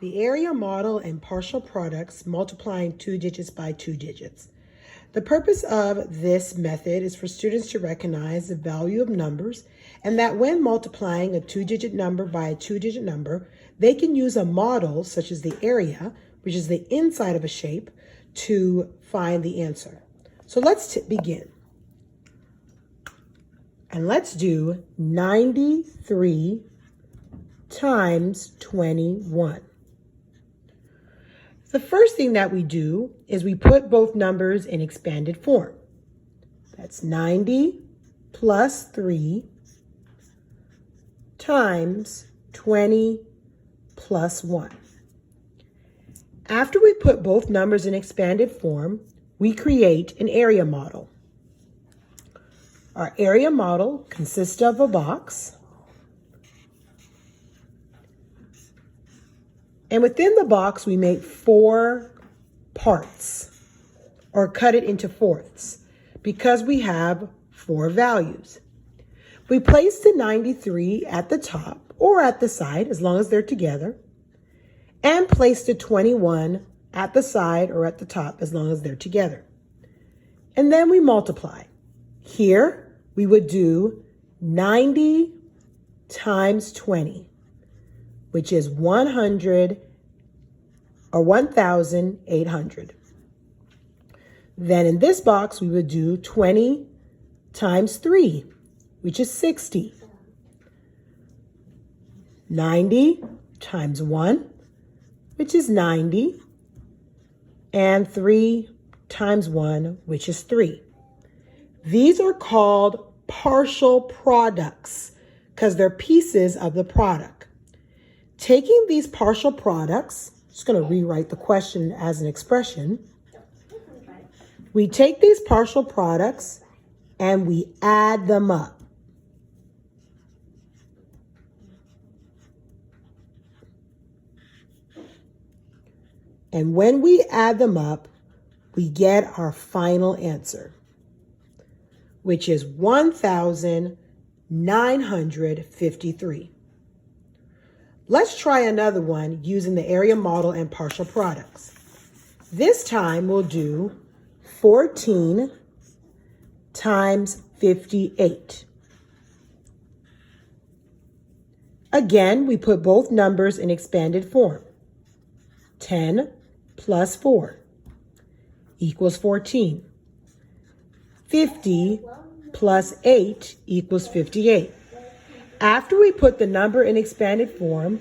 The area model and partial products multiplying 2 digits by 2 digits. The purpose of this method is for students to recognize the value of numbers and that when multiplying a 2-digit number by a 2-digit number, they can use a model such as the area, which is the inside of a shape, to find the answer. So let's begin. And let's do 93 times 21. The first thing that we do is we put both numbers in expanded form. That's 90 plus 3 times 20 plus 1. After we put both numbers in expanded form, we create an area model. Our area model consists of a box. And within the box, we make 4 parts, or cut it into fourths, because we have 4 values. We place the 93 at the top or at the side, as long as they're together, and place the 21 at the side or at the top, as long as they're together. And then we multiply. Here, we would do 90 times 20. Which is 100 or 1,800. Then in this box, we would do 20 times 3, which is 60. 90 times 1, which is 90. And 3 times 1, which is 3. These are called partial products because they're pieces of the product. Taking these partial products, I'm just going to rewrite the question as an expression. We take these partial products and we add them up. And when we add them up, we get our final answer, which is 1,953. Let's try another one using the area model and partial products. This time we'll do 14 times 58. Again, we put both numbers in expanded form. 10 plus 4 equals 14. 50 plus 8 equals 58. After we put the number in expanded form,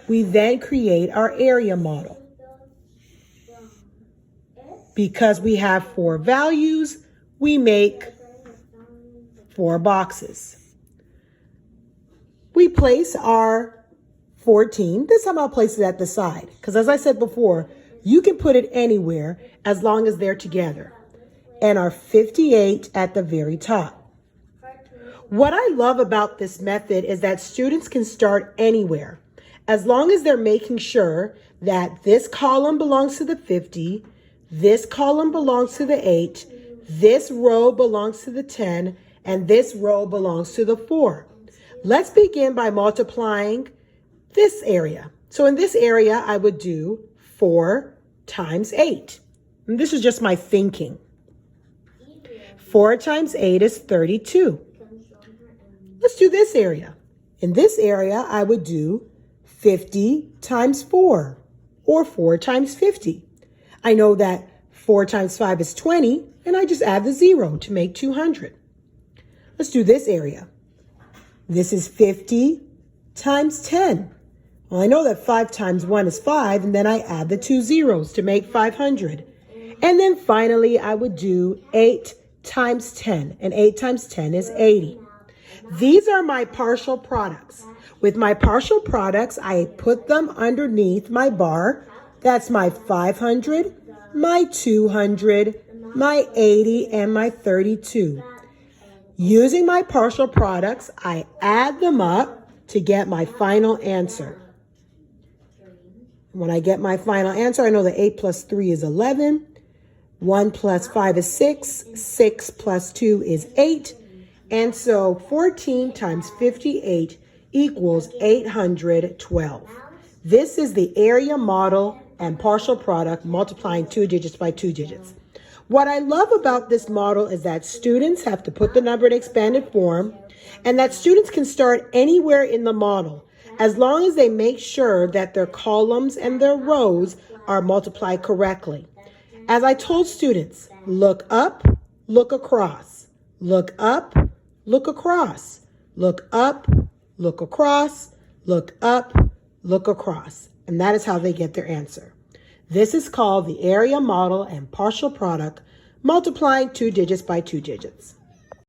we then create our area model. Because we have 4 values, we make 4 boxes. We place our 14. This time I'll place it at the side, because as I said before, you can put it anywhere as long as they're together. And our 58 at the very top. What I love about this method is that students can start anywhere, as long as they're making sure that this column belongs to the 50, this column belongs to the 8, this row belongs to the 10, and this row belongs to the 4. Let's begin by multiplying this area. So in this area, I would do 4 times 8. And this is just my thinking. 4 times 8 is 32. Let's do this area. In this area, I would do 50 times 4, or 4 times 50. I know that 4 times 5 is 20, and I just add the 0 to make 200. Let's do this area. This is 50 times 10. Well, I know that 5 times 1 is 5, and then I add the 2 zeros to make 500. And then finally, I would do 8 times 10, and 8 times 10 is 80. These are my partial products. With my partial products, I put them underneath my bar. That's my 500, my 200, my 80, and my 32. Using my partial products, I add them up to get my final answer. When I get my final answer, I know that 8 plus 3 is 11. 1 plus 5 is 6. 6 plus 2 is 8. And so 14 times 58 equals 812. This is the area model and partial product multiplying 2 digits by 2 digits. What I love about this model is that students have to put the number in expanded form and that students can start anywhere in the model as long as they make sure that their columns and their rows are multiplied correctly. As I told students, look up, look across, look up, look across, look up, look across, look up, look across. And that is how they get their answer. This is called the area model and partial product multiplying 2 digits by 2 digits.